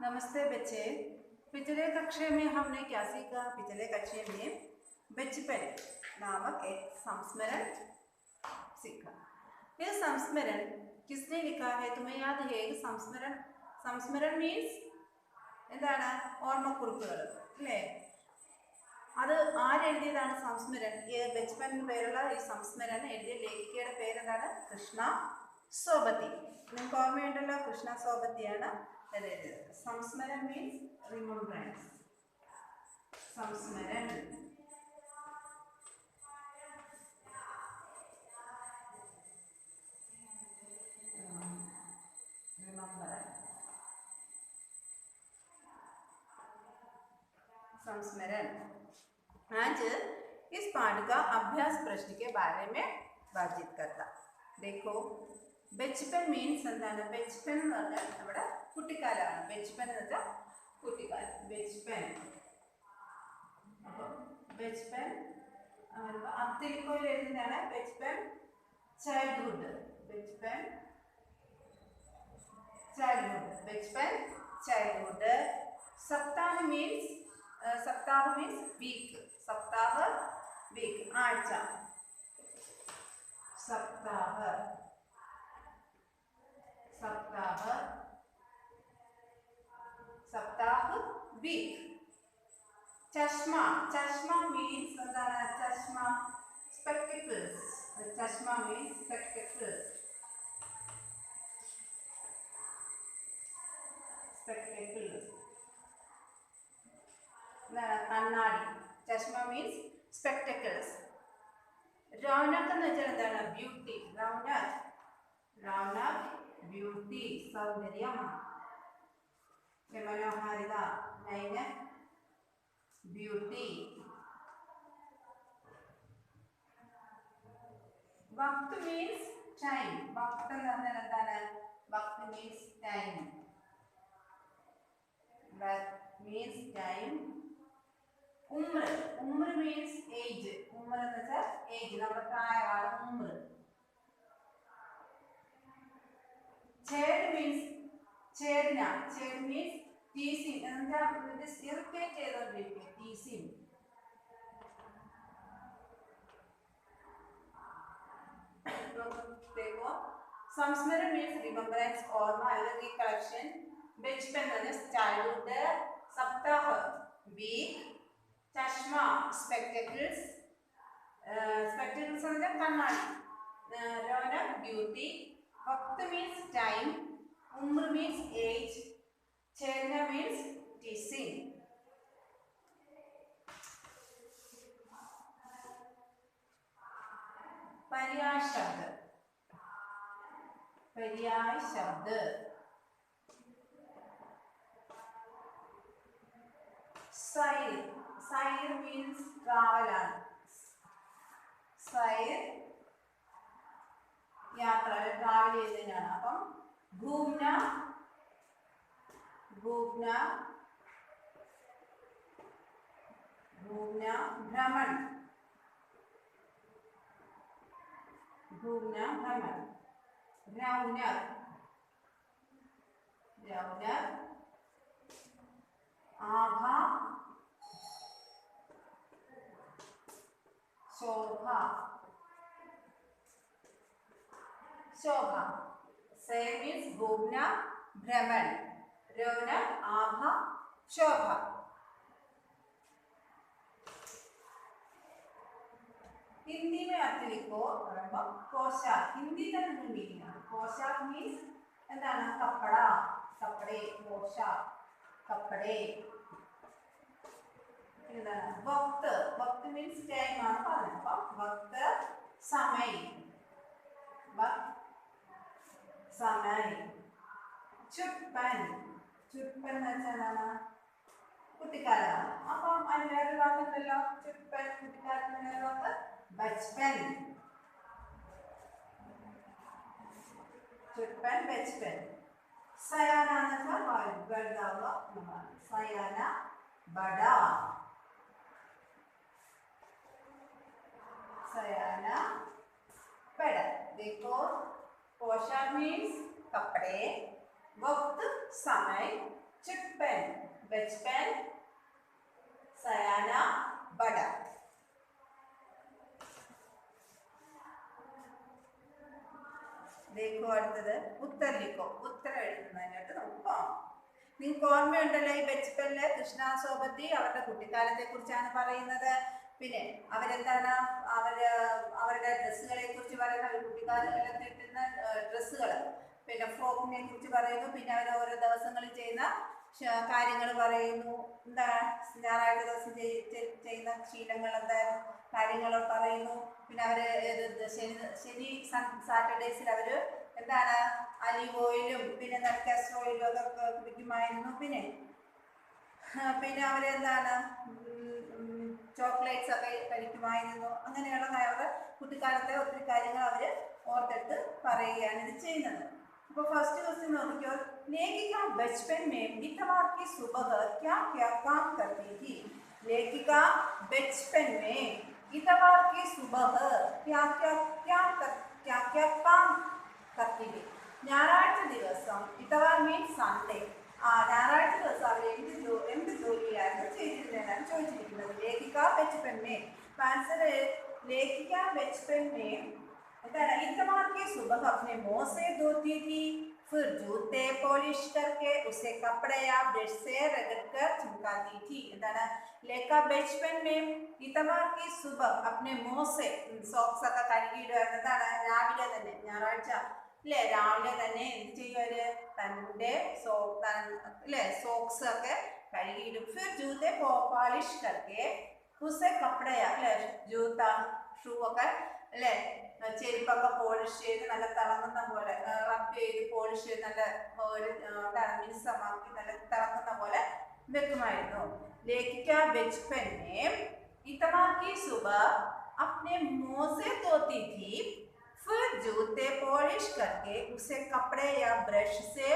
नमस्ते बच्चे। पिछले कक्षा में हमने क्या सीखा? पिछले कक्षा में बचपन नामक एक संस्मरण सीखा। यह संस्मरण किसने लिखा है? तुम्हें याद है? संस्मरण संस्मरण मीन्स എന്താണ്? ഓർമ്മക്കുറിപ്പുകൾ അല്ലേ? അത് ആരെഴുതിയതാണ് സംസ്മരൺ? ബച്ചപ്പൻ എന്ന് പേരുള്ള ഈ സംസ്മരൺ എഴുതിയ ലേഖികയുടെ പേരെന്താണ്? കൃഷ്ണ സോബത്തി. നിങ്ങൾക്ക് ഓർമ്മയുണ്ടല്ലോ, കൃഷ്ണ സോബത്തിയാണ് എഴുതിയത്. സംസ്മരൺ മീൻസ് റിമംബ്രൻസ്. സംസ്മരൺ संस्मरण। आज इस पाठ का अभ्यास प्रश्न के बारे में बातचीत करता। देखो, बचपन मीन्स എന്താണ്? ബച്ചപ്പൻ എന്ന് പറഞ്ഞാൽ നമ്മുടെ കുട്ടിക്കാലമാണ്. ബച്ചപ്പൻ എന്ന് വെച്ചാൽ കുട്ടിക്കാലം. ബച്ചപ്പൻ ബച്ചപ്പൻ അത്തിലിക്കോയിൽ എഴുതുന്നതാണ് ബച്ചപ്പൻ ചൈൽഡ്ഹുഡ്. ബച്ചപ്പൻ ചൈൽഡ്ഹുഡ്. ബച്ചപ്പൻ ചൈൽഡ്ഹുഡ്. सप्ताह मीन्स सप्ताह मीन्स वीक. सप्ताह वीक आഴ്ച. सप्ताह सप्ताह सप्ताह वीक. चश्मा. चश्मा मीन्स എന്താണ്? ചശ്മ spectacles. चश्मा मीन्स spectacles. spectacles കണ്ണാടി. ചശ്മ മീൻസ് സ്പെക്ടക്കിൾസ്. രൗനക് എന്ന് വെച്ചാൽ എന്താണ്? ബ്യൂട്ടി. രൗനക് രൗനക് ബ്യൂട്ടി, സൗന്ദര്യം. മനോഹാരിത, നൈന ബ്യൂട്ടി. വക്ത് മീൻസ് ടൈം. വക്ത് എന്ന് പറഞ്ഞാൽ എന്താണ്? വക്ത് മീൻസ് ടൈം. means time. उम्र. उम्र means age. उम्र എന്ന് വെച്ചാൽ age, നമ്മുടെ പ്രായമാണ് ഉമ്ര. छेद means ഛേദന. ഛേദ് means teasing. എന്താ ഇത്? ഇറിറ്റേറ്റ് ചെയ്തുകൊണ്ടിരിക്കുക. teasing. देखो, संस्मरण means remembrance, ഓർമ്മ അല്ലെങ്കിൽ കളക്ഷൻ. बचपन चाइल्डहुड. सप्ताह वीक. चश्मा स्पेक्टकल्स. स्पेक्टकल्स कണ്ണാടി. रौनक ब्यूटी. वक्त मीन्स टाइम. उम्र मीन्स एज. छेदना मीन्स टीसिंग. पर्याय शब्द. पर्याय शब्द. सैर. सैर मीन्स ट्रावल. सैर യാത്ര, ട്രാവൽ ചെയ്യുന്നതിനാണ്. അപ്പം घूमന घूमന घूमന भ्रमण. घूमന भ्रमण. रौनक रौनक. आभा शोभा शोभा. सैर मीन्स घूमना, भ्रमण. रौनक, आभा, शोभा. हिंदी में अर्थ लिखो. पोशाक. हिंदी का मीनिंग है. पोशाक मीन्स എന്താണ്? കപ്പട, കപ്പടേ. पोशाक कपड़े. वक्त. वक्त मीन्स टाइम ആണ് പറഞ്ഞത്. അപ്പോൾ वक्त समय. वक्त समय. ചുപ്പൻ. ചുപ്പൻ എന്ന് വെച്ചാൽ എന്താണ്? കുട്ടിക്കാലമാണ്. അപ്പം അതിന് വേറൊരു വാക്കുണ്ടല്ലോ. ചുപ്പൻ കുട്ടിക്കാലത്തിന് വേറെ വാക്ക് ബച്ചപ്പൻ. ചുപ്പൻ ബച്ചപ്പൻ. सयाना वृद्धावा. सयाना बड़ा. सयाना बड़ा. देखो, पोशाक मीन्स कपड़े. वक्त समय चिकपेन, बचपन, सयाना, बड़ा। देखो അടുത്തത് ഉത്തർ ലിഖോ. ഉത്തരം എഴുതുന്നതിനായിട്ട് നമുക്ക് പോകാം. നിങ്ങൾക്ക് ഓർമ്മയുണ്ടല്ലോ ഈ ബച്ചപ്പനിലെ കൃഷ്ണ സോബത്തി അവരുടെ കുട്ടിക്കാലത്തെ കുറിച്ചാണ് പറയുന്നത്. പിന്നെ അവരെന്താണ് അവരുടെ ഡ്രസ്സുകളെ കുറിച്ച് പറയുന്നത്, അവർ കുട്ടിക്കാലത്ത് ഇട്ടുന്ന ഡ്രസ്സുകൾ, പിന്നെ ഫ്രോക്കിനെ കുറിച്ച് പറയുന്നു. പിന്നെ അവർ ഓരോ ദിവസങ്ങളിൽ ചെയ്യുന്ന കാര്യങ്ങൾ പറയുന്നു. എന്താ ഞായറാഴ്ച ദിവസം ചെയ്യുന്ന ശീലങ്ങൾ എന്തായാലും കാര്യങ്ങൾ പറയുന്നു. പിന്നെ അവർ ശനി സാറ്റർഡേസിൽ അവർ എന്താണ് അലിവ് ഓയിലും പിന്നെ കാസ്റ്റർ ഓയിലും ഒക്കെ കുടിക്കുമായിരുന്നു. പിന്നെ അവരെന്താണ് ചോക്ലേറ്റ്സ് ഒക്കെ കഴിക്കുമായിരുന്നു. അങ്ങനെയുള്ള അവരുടെ കുട്ടിക്കാലത്തെ ഒത്തിരി കാര്യങ്ങൾ അവർ ഓർത്തെടുത്ത് പറയുകയാണ് ഇത് ചെയ്യുന്നത്. അപ്പോൾ ഫസ്റ്റ് ക്വസ്റ്റ്യൻ നോക്കിക്കോ. लेखिका बचपन में इतवार की सुबह क्या क्या काम करती थी? लेखिका बचपन में इतवार की सुबह क्या क्या काम करती थी? ഞായറാഴ്ച ദിവസം, ഇതവാർ മീൻസ് സൺഡേ, ഞായറാഴ്ച ദിവസം അവർ എന്ത് ജോലിയായിരുന്നു ചെയ്തിരുന്നതെന്നാണ് ചോദിച്ചിരിക്കുന്നത്. ലേഖിക ബച്ചപ്പൻ में आंसर है लेखिका बचपन में इतवार की सुबह अपने मुंह से धोती थी, फिर जूते पॉलिश करके उसे कपड़े या ब्रश से रगड़कर चमकाती थी. लेखिका बचपन में इतवार की सुबह अपने मुंह से सॉक्स ഒക്കെ കഴുകിയിടുവായിരുന്നു. രാവിലെ തന്നെ ഞായറാഴ്ച അല്ലേ, രാവിലെ തന്നെ എന്ത് ചെയ്യുവര് തൻ്റെ സോക്സ് ഒക്കെ കഴുകിയിടും. फिर जूते पॉलिश करके उसे कपड़े അല്ലേ, ജൂത്ത ഷൂ ഒക്കെ അല്ലേ, ചെരുപ്പൊക്കെ പോളിഷ് ചെയ്ത് നല്ല തിളങ്ങുന്ന പോലെ റബ് ചെയ്ത് പോളിഷ് ചെയ്ത് നല്ല ഒരു മിനുസമാക്കി നല്ല തിളങ്ങുന്ന പോലെ വെക്കുമായിരുന്നു. लेखिका बचपन में इतवार की सुबह अपने मुंह से धोती थी, फिर जूते पॉलिश करके उसे कपड़े या ब्रश से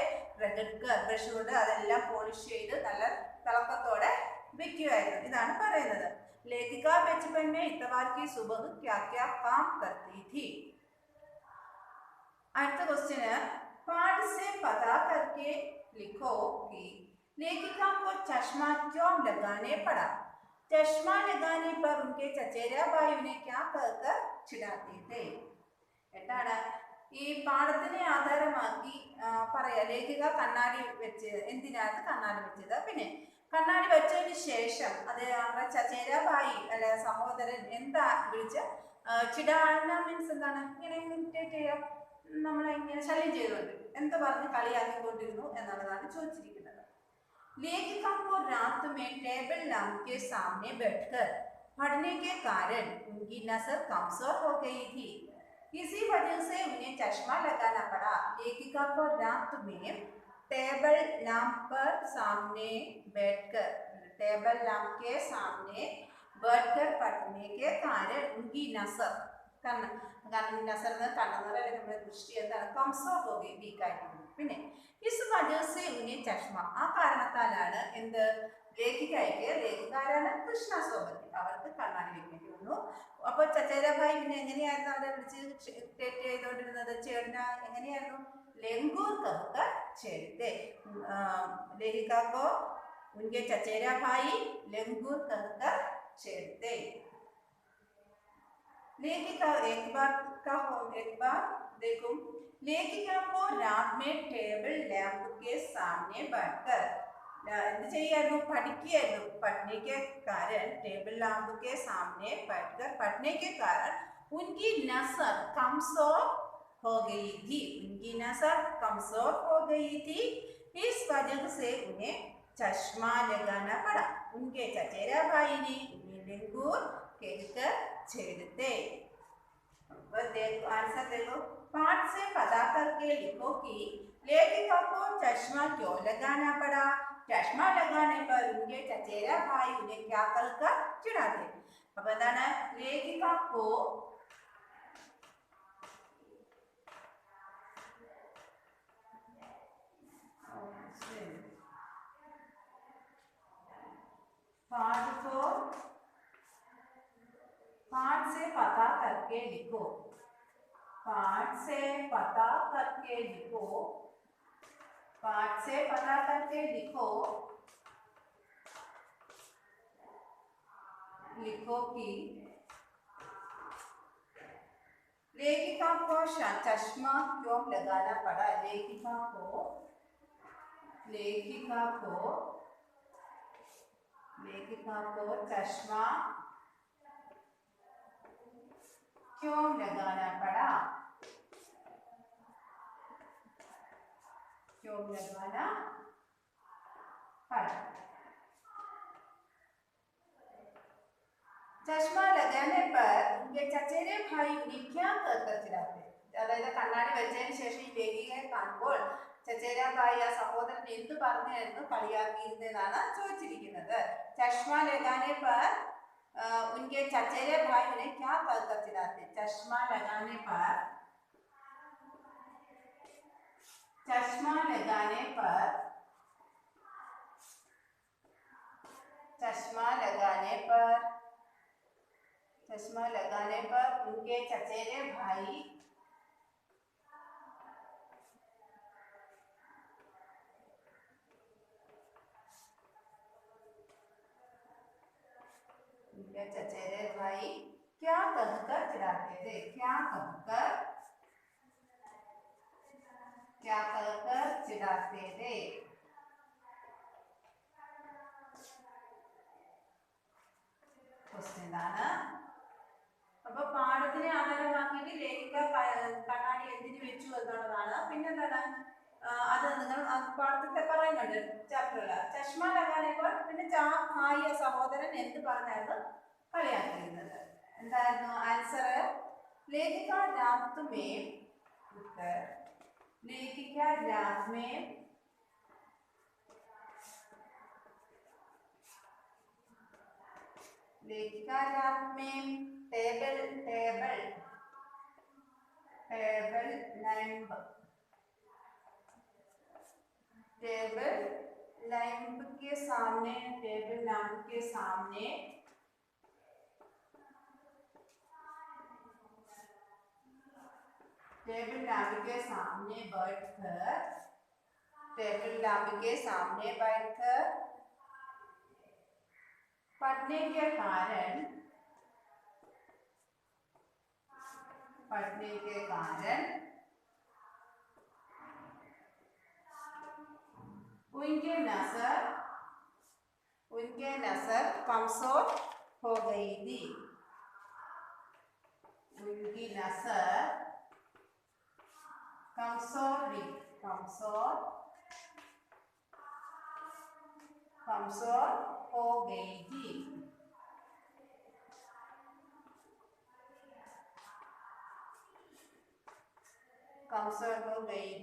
रगड़कर ബ്രഷ് കൊണ്ട് അതെല്ലാം പോളിഷ് ചെയ്ത് നല്ല തിളക്കത്തോടെ വെക്കുമായിരുന്നു. ഇതാണ് പറയുന്നത്. लेखिका बचपन में इतवार की सुबह क्या क्या काम करती थी? അടുത്ത क्वेश्चन है, पाठ से पता करके लिखो कि लेखिका को चश्मा क्यों लगाने पड़ा? चश्मा लगाने पर उनके चचेरा भाई उन्हें क्या कहकर चिढ़ाते थे? എന്താണ് ഈ പാഠത്തിനെ ആധാരമാക്കി പറയാ. ലേഖിക കണ്ണാടി വെച്ച് എന്തിനാണ് കണ്ണാടി വെച്ചത്? പിന്നെ കണ്ണാടി വെച്ചതിന് ശേഷം അത് അവരുടെ ചചേരാഭായി അല്ലെ സഹോദരൻ എന്താ വിളിച്ച് ചിടാന മീൻസ് എന്താണ്, ഇങ്ങനെ ഇമിറ്റേറ്റ് ചെയ്യാം, നമ്മളെ ഇങ്ങനെ ശല്യം ചെയ്തുകൊണ്ട് എന്ത് പറഞ്ഞ് കളിയാക്കിക്കൊണ്ടിരുന്നു എന്നുള്ളതാണ് ചോദിച്ചിരിക്കുന്നത്. लेखिका को रात में टेबल लैंप के सामने बैठकर पढ़ने के कारण उनकी नजर कमजोर हो गई थी, इसी वजह से उन्हें चश्मा लगाना पड़ा. लेखिका को रात में टेबल लैंप पर सामने बैठकर टेबल लैंप के सामने बैठकर पढ़ने के कारण उनकी नजर नजर കണ്ണുനീർ അല്ലെങ്കിൽ നമ്മുടെ ദൃഷ്ടി എന്താണ് കംസോർ ഹോ ഗയി, വീക്കായിട്ടുണ്ട്. പിന്നെ ഇസ് വജഹ സെ ഉന്ഹേ ചഷ്മ, ആ കാരണത്താലാണ് എന്ത് ലേഖികാരാണ് കൃഷ്ണ സോബത്തി, അവർക്ക് കണ്ണാടി വെക്കേണ്ടി വന്നു. അപ്പോൾ ചചേരാഭായി പിന്നെ എങ്ങനെയായിരുന്നു അവരെ വിളിച്ച് തെറ്റ് ചെയ്തുകൊണ്ടിരുന്നത്? ചേട്ടന എങ്ങനെയായിരുന്നു? ലംഗൂർ कहकर छेड़ते. लेखिका को उनके चचेरा भाई लंगूर कहकर छेड़ते. लेखिका एक बार देखो, लेखिका को रात में टेबल लैंप के सामने बैठकर എന്ത് ചെയ്യായിരുന്നു? പഠിക്കുകയായിരുന്നു. पढ़ने के कारण टेबल लैंप के सामने बैठकर पढ़ने के कारण उनकी नजर कमजोर हो गई थी. उनकी नजर कमजोर हो गई थी, इस वजह से उन्हें चश्मा लगाना पड़ा. उनके चचेरा भाई ने उन्हें लंगूर कहकर छेड़ते. देखो आंसर देखो. पाठ से पता करके लिखो कि लेखिका को चश्मा क्यों लगाना पड़ा? चश्मा लगाने पर उनके चचेरा भाई उन्हें क्या कहकर चिढ़ाते. अब बताना लेखिका को पाठ से पता करके लिखो. पाठ से पता करके लिखो पाठ से पता करके लिखो कि लेखिका को चश्मा क्यों लगाना पड़ा। लेखिका को चश्मा क्यों लगाना पड़ा। चश्मा लगाने पर उनके चचेरे भाई उन्हें क्या कहकर चिढ़ाते। അതായത് കണ്ണാടി വെച്ചതിന് ശേഷം ഈ ലേഖികയെ കാണുമ്പോൾ ചചേര ഭായി ആ സഹോദരൻ എന്ത് പറഞ്ഞു എന്ന് കളിയാക്കിയിരുന്നതാണ് ചോദിച്ചിരിക്കുന്നത്. ചശ്മ लगाने पर उनके चचेरे भाई उन्हें क्या कहकर चिढ़ाते। चश्मा लगाने पर उनके चचेरे भाई क्या कहकर चिढ़ाते थे। क्या कहकर चिढ़ाते थे। അപ്പോൾ പാഠത്തിനെ ആധാരമാക്കിയിട്ട് ലേഖിക കണ്ണാടി എന്തിനു വെച്ചു എന്നുള്ളതാണ്. പിന്നെന്താണ് അത് നിങ്ങൾ പാഠത്തെ പറയുന്നുണ്ട് ചാപ്റ്ററിൽ. ചശ്മ ലഗാനേപ്പോൾ പിന്നെ ഭായി സഹോദരൻ എന്ത് പറഞ്ഞായിരുന്നു കളിയാക്കിയിരുന്നത്. എന്തായിരുന്നു ആൻസർ? ലേഖിക രാത് में उत्तर लेखिका रात में टेबल लैंप के सामने बैठकर पढ़ने के कारण उनके नजर कमजोर हो गई थी। उनकी नजर कमजोर हो गई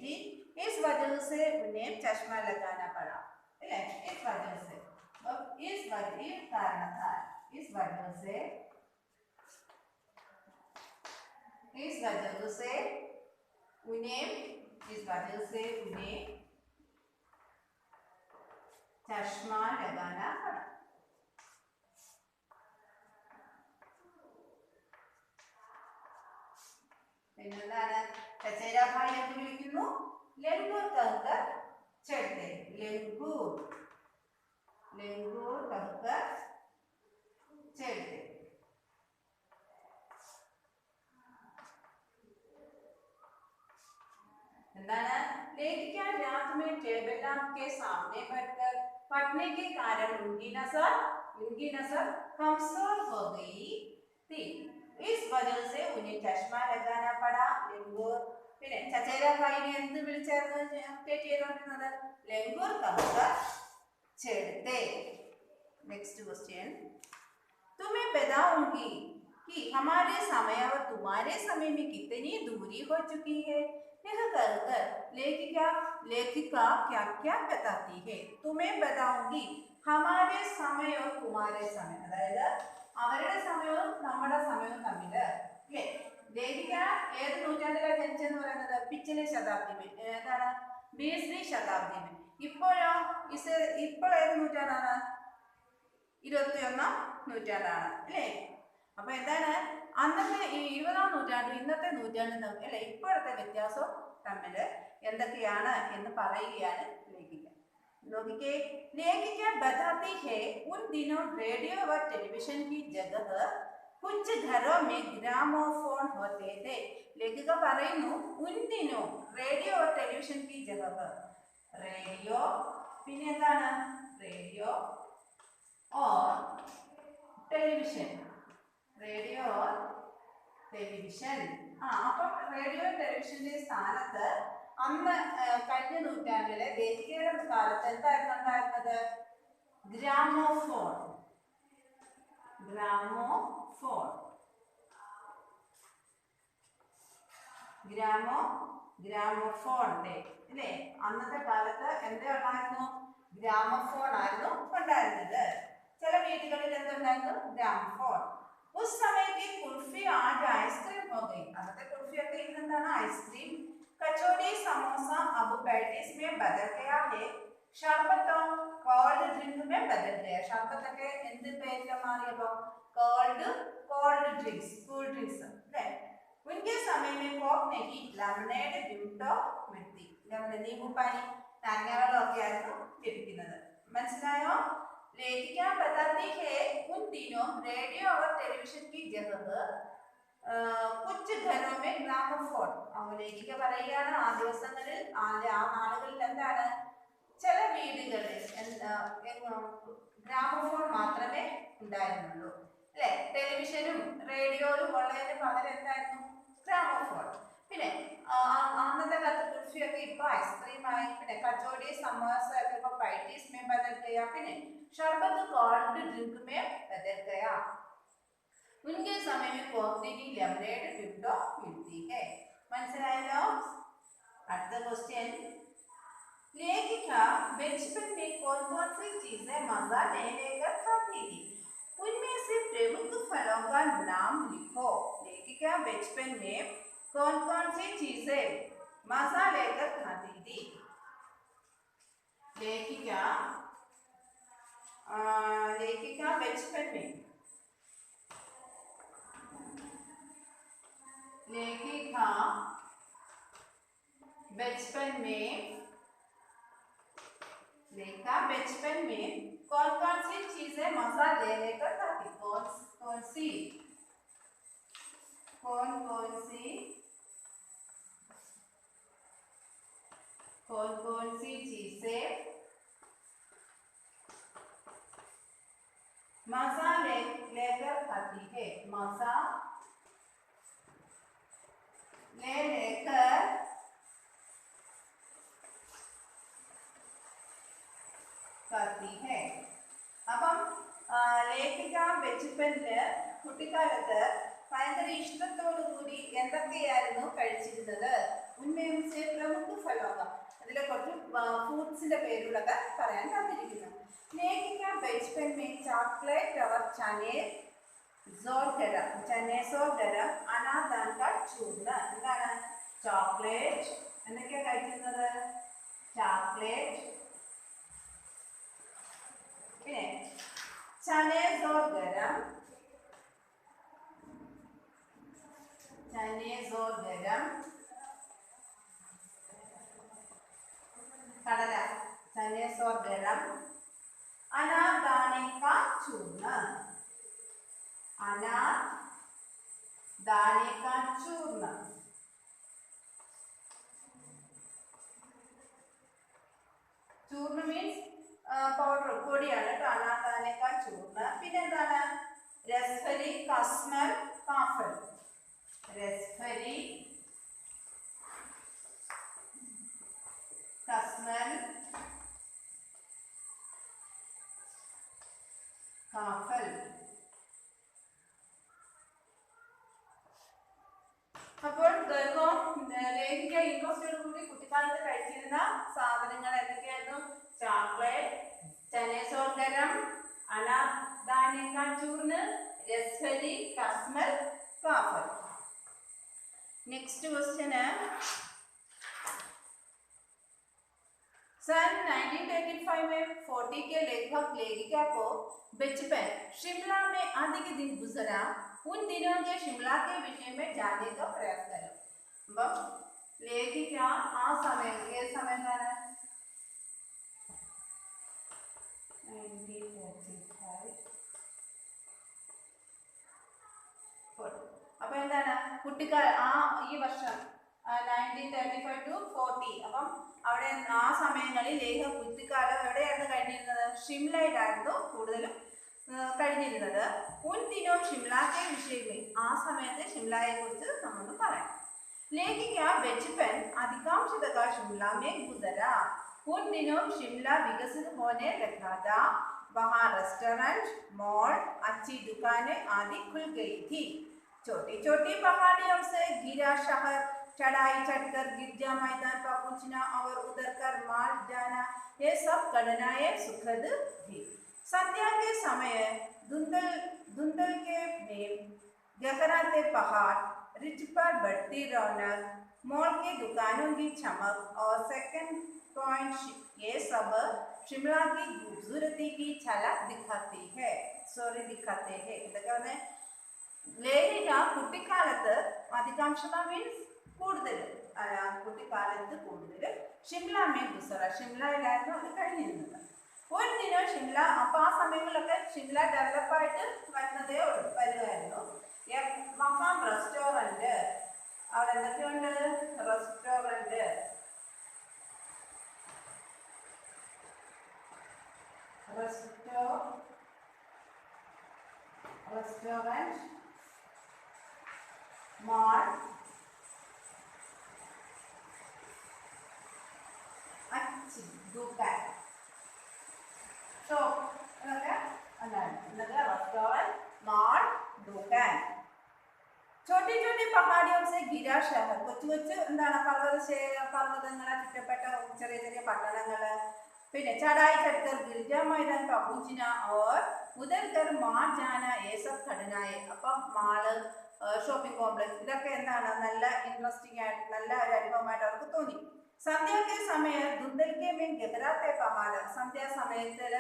थी। इस वजह से उन्हें चश्मा लगाना पड़ा। इस वजह से उन्हें चश्मा लगाना पड़ा। चचेरा भाई എന്ത് വിളിക്കുന്നു? ലംഗൂർ कहकर चढ़ते। लंगूर कहकर चढ़ते। लेखिका रात में टेबल लैंप के सामने बैठकर पढ़ने के कारण उनकी नजर कमजोर हो गई थी। इस वजह से उन्हें चश्मा लगाना पड़ा। लंगूर പിന്നെ ചചേര ഭായിനെ എന്ത് വിളിച്ചായിരുന്നു സ്റ്റേറ്റ് ചെയ്തുകൊണ്ടിരുന്നത്? ലംഗൂർ कहकर चढ़ते। नेक्स्ट क्वेश्चन, तुम्हें बताऊंगी कि हमारे समय और तुम्हारे समय में कितनी दूरी हो चुकी है। यह कहकर लेखिका क्या क्या बताती है। तुम्हें बताऊंगी हमारे समय और तुम्हारे समय, അതായത് അവരുടെ സമയവും നമ്മുടെ സമയവും തമ്മിൽ അല്ലേ. ലേഖിക ഏത് നൂറ്റാണ്ടിലാണ് ജനിച്ചെന്ന് പറയുന്നത്? പിछले ശതാബ്ദി में ഏതാണ്? 20वीं ശതാബ്ദി में. ഇപ്പോഴോ ഇപ്പോൾ ഏത് നൂറ്റാണ്ടാണ്? 21ാം നൂറ്റാണ്ടാണ് അല്ലേ. അപ്പൊ എന്താണ് അന്നത്തെ ഈ 20ാം നൂറ്റാണ്ടും ഇന്നത്തെ നൂറ്റാണ്ടും തമ്മിൽ അല്ലെ ഇപ്പോഴത്തെ വ്യത്യാസം തമ്മിൽ എന്തൊക്കെയാണ് എന്ന് പറയുകയാണ് ലേഖിക. നോക്കിക്കേ, ലേഖിക बताती है उन दिनों रेडियो और टेलीविजन की जगह कुछ घरों में ग्रामोफोन होते थे. ലേഖിക പറയുന്നു उन दिनों रेडियो और टेलीविजन की जगह, റേഡിയോ പിന്നെ എന്താണ് റേഡിയോ और ടെലിവിഷൻ, റേഡിയോ और ടെലിവിഷൻ. അപ്പം റേഡിയോ ടെലിവിഷന്റെ സ്ഥാനത്ത് അന്ന് കഴിഞ്ഞ നൂറ്റാണ്ടിലെ ലേഖികയുടെ കാലത്ത് എന്തായിരുന്നു ഉണ്ടായിരുന്നത്? ഗ്രാമോഫോൺ. ഗ്രാമോഫോൺ ഗ്രാമോഫോൺ അല്ലേ? അന്നത്തെ കാലത്ത് എന്താ ഉണ്ടായിരുന്നു? ഗ്രാമോഫോൺ ആയിരുന്നു ഉണ്ടായിരുന്നത്. ചില വീടുകളിൽ എന്തുണ്ടായിരുന്നു? ഗ്രാമോഫോൺ. उस समय की कुल्फी आज आइसक्रीम हो गई. अगते कुल्फी ഒക്കെ ഇന്നെന്താണ്? ഐസ്ക്രീം. कचौड़ी समोसा अब पैटीज में बदल गया है. शरबत कोल्ड ड्रिंक में बदल गया. शरबत ഒക്കെ എന്ത് പേരിൽ മാറിയപ്പോൾ? कोल्ड ड्रिंक्स, कूल ड्रिंक्स അല്ലേ? उनके समय में कोक नहीं, लेमनेड, विंटो मिट्टी. ലെമൺ നീമ്പുപാനി നാരങ്ങാവെള്ളം ഒക്കെ ആയിരുന്നു ലഭിക്കുന്നത്. മനസ്സിലായോ? ലേഖിക बताती है उन दिनों रेडियो और टेलीविजन की जगह कुछ घरों में ग्रामोफोन. ലേഖിക പറയുകയാണ് ആ ദിവസങ്ങളിൽ ആ നാളുകളിൽ എന്താണ് ചില വീടുകളിൽ ഗ്രാമോഫോൺ മാത്രമേ ഉണ്ടായിരുന്നുള്ളൂ അല്ലെ? ടെലിവിഷനും റേഡിയോയും ഉള്ളതിന് പകരം എന്തായിരുന്നു? ഗ്രാമോഫോൺ. പിന്നെ അന്നത്തെ കാലത്ത് കുൽഫിയൊക്കെ ഇപ്പൊ ഐസ്ക്രീം ആയി. പിന്നെ കച്ചോടി സമോസ ഒക്കെ ഇപ്പൊ पैटीज में बदल गया. പിന്നെ शरबत कोल्ड ड्रिंक में बदल गया. उनके समय में कोक नहीं, लेमनेड, विंटो मिलती है. മനസ്സിലായല്ലോ? അടുത്ത क्वेश्चन, लेखिका बचपन में कौन कौन सी चीजें मजा ले लेकर खाती थी? उनमें से प्रमुख फलों का नाम लिखो. लेखिका बचपन में कौन कौन सी चीजें मजा लेकर खाती थी? लेखिका बचपन में बचपन में कौन कौन सी चीजें मजा ले लेकर खाती? कौन सी चीजें मजा लेकर खाती है? मजा लेकर खाती है. അപ്പം ലേഖിക ബച്ചപ്പനില് കുട്ടിക്കാലത്ത് ഭയങ്കര ഇഷ്ടത്തോടു കൂടി എന്തൊക്കെയായിരുന്നു കഴിച്ചിരുന്നത്? ഉന്മേമിച്ച് പ്രമുഖ ഫലോക, അതിലെ കുറച്ച് ഫ്രൂട്ട്സിന്റെ പേരുകളൊക്കെ പറയാൻ തന്നിരിക്കുന്നു. ലേഖിക ബച്ചപ്പൻ में चॉकलेट और चने जोर गरम अनादान का चूर्ण. എന്താണ് ചോക്ലേറ്റ്? എന്തൊക്കെയാ കഴിക്കുന്നത്? ചോക്ലേറ്റ്, പിന്നെ चने जोर गरम കടല, चने जोर गरम. अनादाने का चूर्ण, अनादाने का चूर्ण. चूर्ण मीन्स പൗഡർ, പൊടിയാണ് കേട്ടോ. അനാദാനെ കാ ചൂർണ്ണ. പിന്നെ എന്താണ്? രസ്ഫരി, കസ്മൽ, കാഫൽ. രസ്ഫരി, കസ്മൽ, കാഫൽ. അപ്പോൾ ലേഖിക ഇൻട്രസ്റ്റോട് കൂടി കുട്ടിക്കാലത്ത് കഴിച്ചിരുന്ന സാധനങ്ങൾ എന്തൊക്കെയായിരുന്നു? ചോക്ലേറ്റ്, चने जोर गरम, अनादाने का चूर्ण, रसभरी, कस्मल, काफल. नेक्स्ट क्वेश्चन है, सन 1985 में 40 के लगभग लेखिका को बचपन शिमला में अधिक दिन गुजरा. उन दिनों के शिमला के विषय में जानने का प्रयास करो. ലേഖിക ആ സമയം ഏത് സമയം എന്താണ് 1935 അപ്പൊ എന്താണ് കുട്ടിക്കാല ഈ വർഷം 1935 to 40 അപ്പം അവിടെ ആ സമയങ്ങളിൽ ലേഖ കുട്ടിക്കാലം എവിടെയായിരുന്നു കഴിഞ്ഞിരുന്നത് ഷിംലയിലായിരുന്നു കൂടുതലും കഴിഞ്ഞിരുന്നത് ഉൻ ദിനോ ഷിംലാക്കെ വിഷയമേ ആ സമയത്ത് ഷിംലയെ കുറിച്ച് നമ്മളൊന്ന് പറയാം लेखिका बचपन अधिकांश जगह शिमला में गुजरा उन दिनों शिमला विकसित होने लगा था वहाँ रेस्टोरेंट मॉल अच्छी दुकानें आदि खुल गई थी छोटी छोटी पहाड़ियों से घिरा शहर चढ़ाई चढ़कर गिरजा मैदान पर पहुंचना और उधर कर माल जाना ये सब घटनाएं सुखद थी संध्या के समय धुंधल के में गहराते पहाड़ रिच पर बढ़ती रौनक मॉल की दुकानों की चमक और सेकंड पॉइंट ये सब शिमला की खूबसूरती की झलक दिखाते हैं ഇതൊക്കെ വന്ന് ലേഖിക കുട്ടിക്കാലത്ത് അധികാംശത മീൻസ് കൂടുതൽ കുട്ടിക്കാലത്ത് കൂടുതൽ ഷിംല ഗുസറ ഷിംലയിലായിരുന്നു അത് കഴിഞ്ഞിരുന്നത് ഒരു ദിനം ഷിംല അപ്പോൾ ആ സമയങ്ങളിലൊക്കെ ഷിംല ഡെവലപ്പായിട്ട് വരുമായിരുന്നു മക്കാം റെസ്റ്റോറൻറ്റ് അവിടെ എന്തൊക്കെയുണ്ട് റെസ്റ്റോറൻറ്റ് മാൾ ദുകാൻ ഷോപ്പ് ഇതൊക്കെ എന്താണ് റെസ്റ്റോറൻറ്റ് മാൾ ദുകാൻ छोटी छोटी पहाड़ियों से घिरा शहर കൊച്ചു കൊച്ചു എന്താണ് പർവ്വതങ്ങളെ ചുറ്റപ്പെട്ട ചെറിയ ചെറിയ പട്ടണങ്ങൾ പിന്നെ ചടായി ചടുക്കർ ഗിർജാ മൈതാൻ പഹുഞ്ചിന और उधर कर मार जाना ये सब घटनाएं അപ്പം മാള് ഷോപ്പിംഗ് കോംപ്ലക്സ് ഇതൊക്കെ എന്താണ് നല്ല ഇൻട്രസ്റ്റിംഗ് ആയിട്ട് നല്ല ഒരു അനുഭവമായിട്ട് അവർക്ക് തോന്നി സന്ധ്യയ്ക്ക് സമയം ദുന്ദൽക്കെ മീൻ ഗഹരാത്തെ പഹാഡ് സന്ധ്യാസമയത്തിൽ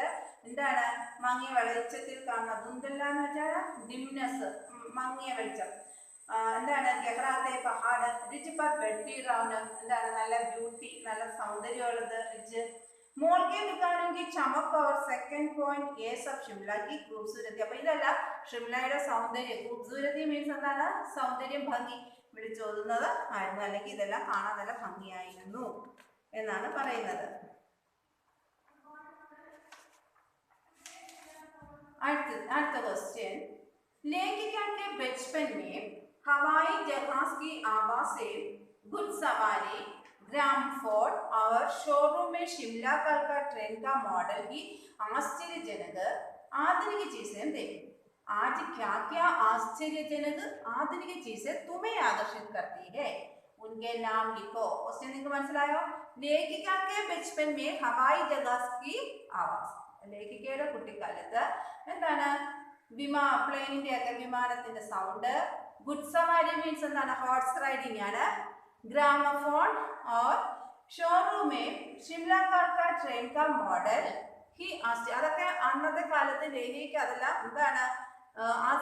എന്താണ് മങ്ങിയ വെളിച്ചത്തിൽ കാണുന്ന ദുന്ദല്ല എന്ന് വെച്ചാൽ ഡിംനെസ് മങ്ങിയ വെളിച്ചം എന്താണ് ഗഹറാത്തെ പഹാഡ് റിച്ച് പർ ബെഡ്ഡി റൗണ്ട് എന്താണ് നല്ല ബ്യൂട്ടി നല്ല സൗന്ദര്യമുള്ളത് റിച്ച് മോൾ കെ ദുക്കാനെങ്കിൽ ചമക് और സെക്കൻഡ് പോയിന്റ് ये सब शिमला की खूबसूरती അപ്പോൾ ഇതല്ല ഷിംലയുടെ സൗന്ദര്യം खूबसूरती മീൻസ് എന്താണ് സൗന്ദര്യം ഭംഗി വിളിച്ചോതുന്നത് ആയിരുന്നു അല്ലെങ്കിൽ ഇതെല്ലാം കാണാൻ നല്ല ഭംഗിയായിരുന്നു എന്നാണ് പറയുന്നത് അടുത്ത क्वेश्चन लेखिका के बचपन में हवाई जहाज की आवाज से घुड़सवारी ग्राम फोर्ट और शोरूम में शिमला कल का ट्रेन का मॉडल की आश्चर्यजनक आधुनिक चीजें देखी आज क्या क्या आश्चर्यजनक आधुनिक चीजें तुम्हें आकर्षित करती है उनके नाम लिखो उसने നിങ്ങൾക്ക് മനസ്സിലായോ ലേഖിക के बचपन में हवाई जहाज की आवाज ലേഖികയുടെ കുട്ടിക്കാലത്ത് എന്താണ് പ്ലെയിനിന്റെ ഒക്കെ വിമാനത്തിന്റെ സൗണ്ട് ഗുഡ്സവാരി മീൻസ് എന്താണ് ഹോർസ് റൈഡിംഗ് ആണ് ഗ്രാമഫോൺ और शोरूम में शिमला का ट्रेन का मॉडल ही അതൊക്കെ അന്നത്തെ കാലത്ത് ലേഖിക്ക് അതെല്ലാം എന്താണ്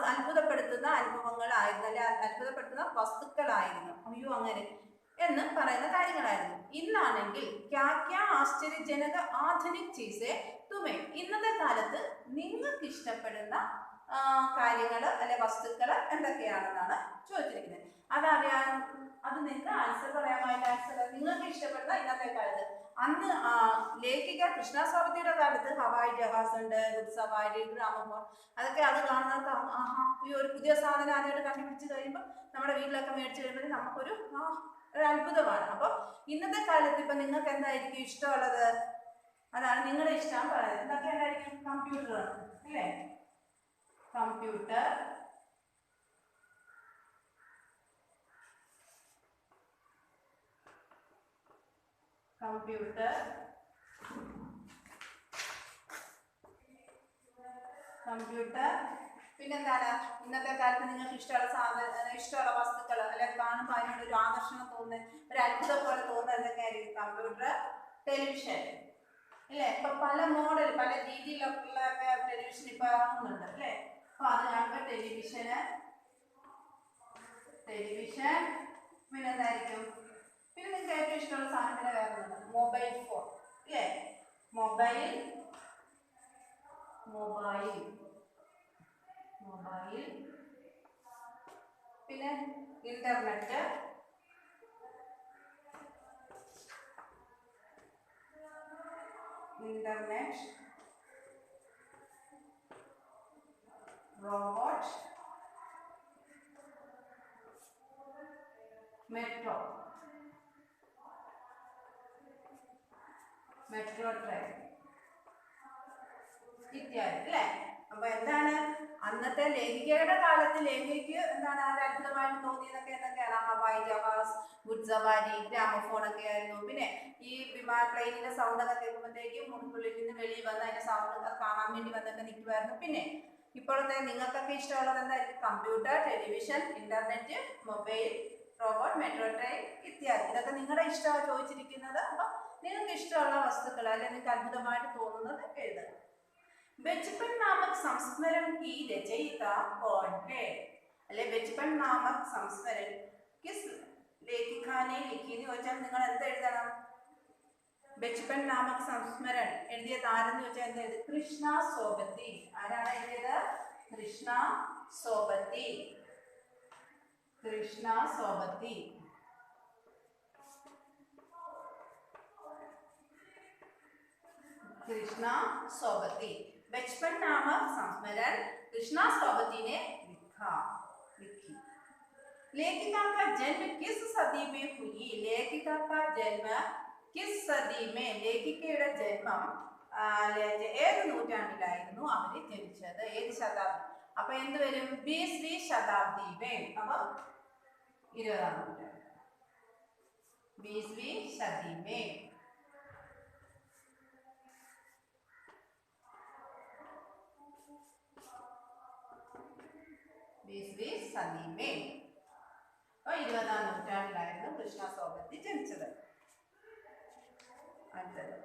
അത്ഭുതപ്പെടുത്തുന്ന അനുഭവങ്ങളായിരുന്നു അല്ലെ അത്ഭുതപ്പെടുത്തുന്ന വസ്തുക്കളായിരുന്നു അയ്യോ അങ്ങനെ എന്ന് പറയുന്ന കാര്യങ്ങളായിരുന്നു ഇന്നാണെങ്കിൽ ക്യാ ക്യാ ആശ്ചര്യജനക ആധുനിക് ചീസെ തുമേ ഇന്നത്തെ കാലത്ത് നിങ്ങൾക്ക് ഇഷ്ടപ്പെടുന്ന കാര്യങ്ങൾ അല്ലെ വസ്തുക്കൾ എന്തൊക്കെയാണെന്നാണ് ചോദിച്ചിരിക്കുന്നത് അതറിയാൻ അത് നിങ്ങൾക്ക് ആൻസർ പറയാമായിട്ട് ആൻസർ നിങ്ങൾക്ക് ഇഷ്ടപ്പെടുന്ന ഇന്നത്തെ കാലത്ത് അന്ന് ലേഖിക കൃഷ്ണസ്വാമിയുടെ കാലത്ത് ഹവായി ജഹാസ് ഉണ്ട് ഗുഡ്സവാരി ഗ്രാമഫോൺ അതൊക്കെ അത് കാണുന്നവർക്ക് ആഹാ ഈ ഒരു പുതിയ സാധനം ആദ്യമായിട്ട് കണ്ടുപിടിച്ച് കഴിയുമ്പോൾ നമ്മുടെ വീട്ടിലൊക്കെ മേടിച്ച് കഴിയുമ്പോൾ നമുക്കൊരു ഒരു അത്ഭുതമാണ് അപ്പോൾ ഇന്നത്തെ കാലത്ത് ഇപ്പം നിങ്ങൾക്ക് എന്തായിരിക്കും ഇഷ്ടമുള്ളത് അതാണ് നിങ്ങളുടെ ഇഷ്ടം പറയുന്നത് എന്തൊക്കെ എന്തായിരിക്കും കമ്പ്യൂട്ടർ അല്ലേ കമ്പ്യൂട്ടർ പിന്നെന്താണ് ഇന്നത്തെ കാലത്ത് നിങ്ങൾക്ക് ഇഷ്ടമുള്ള വസ്തുക്കൾ അല്ലെങ്കിൽ കാണുമ്പോൾ അതിനോട് ഒരു ആകർഷണം തോന്നുന്നത് ഒരു അത്ഭുതം പോലെ തോന്നുന്നത് എന്തൊക്കെയായിരിക്കും കമ്പ്യൂട്ടർ ടെലിവിഷൻ അല്ലേ ഇപ്പൊ പല മോഡൽ പല രീതിയിലുള്ള ടെലിവിഷൻ ഇപ്പൊ ഇറങ്ങുന്നുണ്ട് അല്ലേ അപ്പൊ അത് കാണുമ്പോൾ ടെലിവിഷൻ പിന്നെന്തായിരിക്കും പിന്നെ നിങ്ങൾക്ക് ഏറ്റവും ഇഷ്ടമുള്ള സാധനത്തിന് വേറെ മൊബൈൽ ഫോൺ അല്ലേ? മൊബൈൽ മൊബൈൽ മൊബൈൽ പിന്നെ internet, internet, robot, metro, metro train ഇത്യാദി അല്ലേ? അപ്പൊ എന്താണ് അന്നത്തെ ലേഖികയുടെ കാലത്ത് ലേഖികയ്ക്ക് എന്താണ് അത്ഭുതമായിട്ട് തോന്നിയതൊക്കെ എന്തൊക്കെയാണ്? ഹവായി ജഹാസ്, ഗുഡ് സവാരി, ഗ്രാമഫോൺ ഒക്കെ ആയിരുന്നു. പിന്നെ ഈ പ്ലെയിനിന്റെ സൗണ്ട് ഒക്കെ കേൾക്കുമ്പോഴത്തേക്കും മുൻപുള്ളിൽ നിന്ന് വെളിയിൽ വന്ന് അതിന്റെ സൗണ്ട് കാണാൻ വേണ്ടി വന്നൊക്കെ നിൽക്കുമായിരുന്നു. പിന്നെ ഇപ്പോഴത്തെ നിങ്ങൾക്കൊക്കെ ഇഷ്ടമുള്ളത് എന്തായിരിക്കും? Computer, television, internet, mobile, robot, metro train ഇത്യാദി. ഇതൊക്കെ നിങ്ങളുടെ ഇഷ്ടമാണ് ചോദിച്ചിരിക്കുന്നത്. അപ്പൊ നിങ്ങൾക്ക് ഇഷ്ടമുള്ള വസ്തുക്കൾ അല്ലെങ്കിൽ നിങ്ങൾക്ക് അത്ഭുതമായിട്ട് തോന്നുന്നത് എഴുതുക. बचपन नामक संस्मरण की रचयिता कौन है? अल्ले बचपन नामक संस्मरण किस लेखिका ने लिखी എന്ന് ചോദിച്ചാൽ നിങ്ങൾ എന്ത് എഴുതണം? ബച്പൻ നാമക് സംസ്മരൺ എഴുതിയത് ആരെന്ന് ചോദിച്ചാൽ എന്ത് എഴുതും? കൃഷ്ണ സോബത്തി. ആരാണ് എഴുതിയത്? കൃഷ്ണ സോബത്തി. കൃഷ്ണ സോബത്തി. कृष्ण सोबती. बचपन नामक संस्मरण कृष्णा सोबती ने लिखी. लेखिका का जन्म किस सदी में हुई? लेखिका का जन्म किस सदी में? लेखिकയുടെ ജന്മം ഏത് നൂറ്റാണ്ടിലായിരുന്നു അവർ ജനിച്ചത്? ഏത് ശതാബ്ദി? അപ്പൊ എന്ത് വരും? 20वीं शताब्दी में. അപ്പൊ 20ാം നൂറ്റാണ്ട്. 20वीं सदी में. 20वीं सदी में. और 20ാം നൂറ്റാണ്ടിലായിരുന്നു കൃഷ്ണ സോബത്തി ജനിച്ചത്.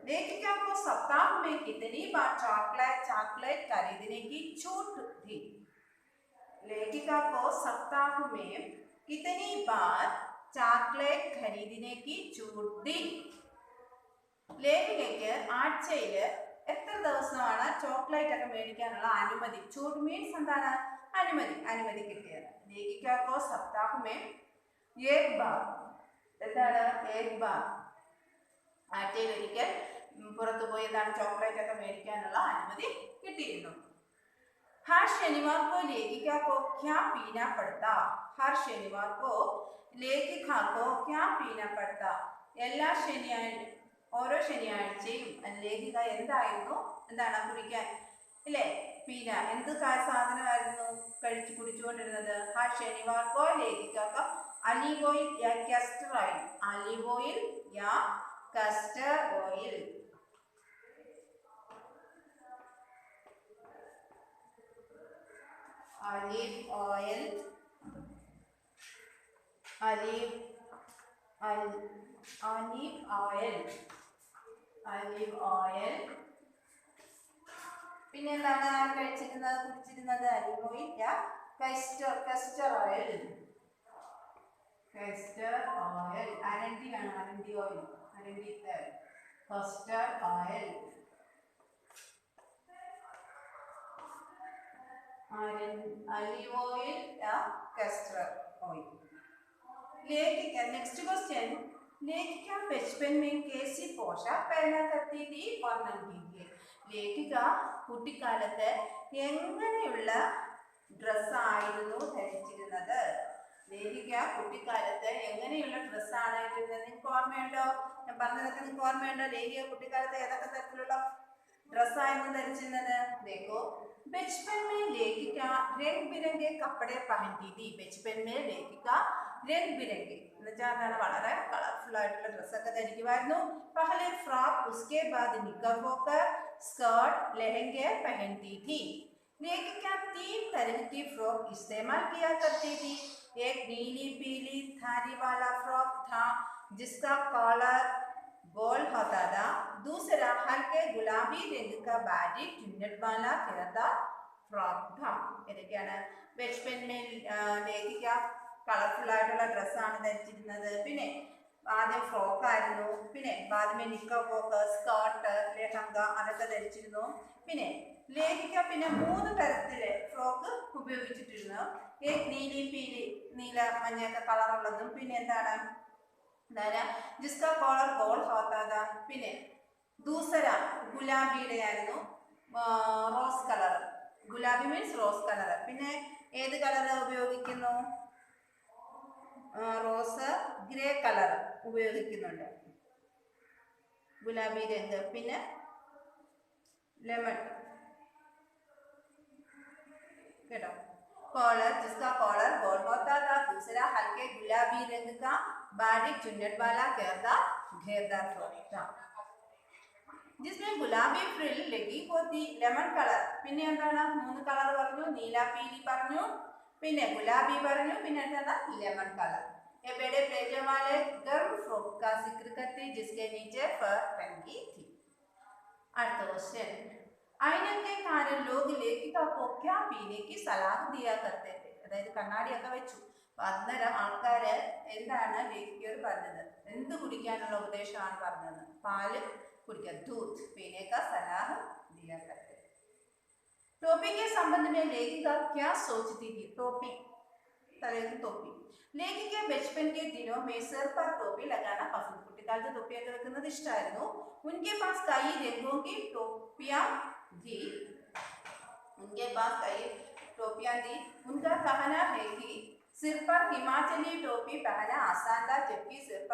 लेखिका को सप्ताह में कितनी बार चॉकलेट खरीदने की छूट थी? लेखिका को सप्ताह में कितनी बार चॉकलेट खरीदने की छूट थी? ലേഖികയ്ക്ക് ആഴ്ചയിൽ എത്ര ദിവസമാണ് ചോക്ലേറ്റ് ഒക്കെ മേടിക്കാനുള്ള അനുമതി? छूट മീൻസ് എന്താണ്? അനുമതി കിട്ടിയത്. लेखिका को सप्ताह में एक बार എന്താണ്? एक बार ആഴ്ചയിൽ ഒരിക്കൽ പുറത്തു പോയി എന്താണ് ചോക്ലേറ്റ് ഒക്കെ മേടിക്കാനുള്ള അനുമതി കിട്ടിയിരുന്നു. हर शनिवार को लेखिका को क्या पीना पड़ता? हर शनिवार को लेखिका को क्या पीना पड़ता? എല്ലാ ഓരോ ശനിയാഴ്ചയും ലേഖിക എന്തായിരുന്നു എന്താണ് കുടിക്കാൻ ഇല്ലേ? പീന എന്ത് സാധനമായിരുന്നു കുടിച്ചുകൊണ്ടിരുന്നത്? हर शनिवार को लेखिका का ऑलिव ऑयल या कैस्टर ऑयल. ऑलिव ऑयल या castor oil. Olive oil, olive oil, olive oil. പിന്നെ എന്താണ് കുടിച്ചിരുന്നത്? ऑलिव ऑयल या कैस्टर ऑयल. कैस्टर ऑयल अरंडी ആണ്. अरंडी ऑयल, अरंडी तेल. कैस्टर ऑयल, ऑलिव ऑयल या कैस्टर ऑयल. लेखिका नेक्स्ट क्वेश्चन. लेखिका बचपन में कैसी पोशाक पहना करती थी? वर्णन कीजिए. ലേഖിക കുട്ടിക്കാലത്ത് എങ്ങനെയുള്ള ഡ്രസ്സായിരുന്നു ധരിച്ചിരുന്നത്? ലേഖിക കുട്ടിക്കാലത്ത് എങ്ങനെയുള്ള ഡ്രസ്സാണ് ഇട്ടിരുന്നത്? നിങ്ങൾക്ക് ഓർമ്മയുണ്ടോ? ഞാൻ പറഞ്ഞതൊക്കെ നിങ്ങൾക്ക് ഓർമ്മയുണ്ടോ? ലേഖിക കുട്ടിക്കാലത്ത് ഏതൊക്കെ തരത്തിലുള്ള ഡ്രസ്സായിരുന്നു ധരിച്ചിരുന്നത്? देखो बचपन में लेखिका रंग बिरंगे कपड़े पहनती थी. बचपन में लेखिका रंग बिरंगे എന്നുവെച്ചാൽ വളരെ കളർഫുൾ ആയിട്ടുള്ള ഡ്രസ്സൊക്കെ ധരിക്കുമായിരുന്നു. पहले फ्रॉक, उसके बाद निकरबॉकर, स्कर्ट, लहंगे पहनती थी. लेखिका 3 तरह की फ्रॉक इस्तेमाल किया करती थी. एक नीली पीली धारी वाला फ्रॉक था जिसका कॉलर गोल होता था. दूसरा हल्के गुलाबी रंग का बारीक चुन्नट वाला घेरदार फ्रॉक था. ഇതൊക്കെയാണ് ബച്പൻ में ലേഖിക കളർഫുൾ ആയിട്ടുള്ള ഡ്രസ്സാണ് ധരിച്ചിരുന്നത്. പിന്നെ ആദ്യം ഫ്രോക്കായിരുന്നു, പിന്നെ ബാദ്മേ നിക്കർ സ്കേർട്ട് ലെഹങ്ക അതൊക്കെ ധരിച്ചിരുന്നു. പിന്നെ ലേഖിക പിന്നെ 3 തരത്തില് ഫ്രോക്ക് ഉപയോഗിച്ചിട്ടിരുന്നു. നീലി പീലി നീല മഞ്ഞയൊക്കെ കളറുള്ളതും, പിന്നെ എന്താണ് ജിസ്ക കോളർ ഗോൾ ഹോത്താത, പിന്നെ ദൂസര ഗുലാബിയുടെ ആയിരുന്നു, rose colour. Gulabi means rose colour. പിന്നെ ഏത് കളർ ഉപയോഗിക്കുന്നു? റോസ് ഗ്രേ കളർ ഉപയോഗിക്കുന്നുണ്ട്, ഗുലാബി രംഗ്. പിന്നെ ലെമൺ കേട്ടോ. कॉलर जिसका कॉलर गोल होता था, दूसरा हल्के गुलाबी रंग का बारीक चुन्नट वाला घेरदार फ्रॉक था जिसमें गुलाबी फ्रिल लगी होती. लेमन കളർ പിന്നെ എന്താണ്? 3 കളർ പറഞ്ഞു. നീല പീലി പറഞ്ഞു, പിന്നെ ഗുലാബി പറഞ്ഞു, പിന്നെ എന്താണ്? Lemon colour. ये बड़े प्लेटो वाले गर्म फ्रॉक का जिक्र करती जिसके नीचे फर टंगी थी. അടുത്ത क्वेश्चन, आईने के कारण लोग लेखिका को क्या पीने की सलाह दिया करते थे? അതായത് കണ്ണാടിയൊക്കെ വെച്ചു. അപ്പൊ അന്നേരം ആൾക്കാര് എന്താണ് ലേഖികയോട് പറഞ്ഞത്? എന്ത് കുടിക്കാനുള്ള ഉപദേശമാണ് പറഞ്ഞത്? പാല് കുടിക്കുക, दूध पीने का सलाह दिया करते थे. टोपी के संबंध में लेखिका क्या सोचती थी? टोपी तरह की टोपी. लेखिका बचपन के दिनों में सिर पर टोपी लगाना पसंद. കുട്ടിക്കാലത്ത് തൊപ്പിയൊക്കെ വെക്കുന്നത് ഇഷ്ടമായിരുന്നു. उनके पास कई रंगों की टोपियां थी. उनके पास कई टोपियां थी. उनका कहना है कि सिर पर हिमाचली टोपी पहनना आसान था, जबकि सिर पर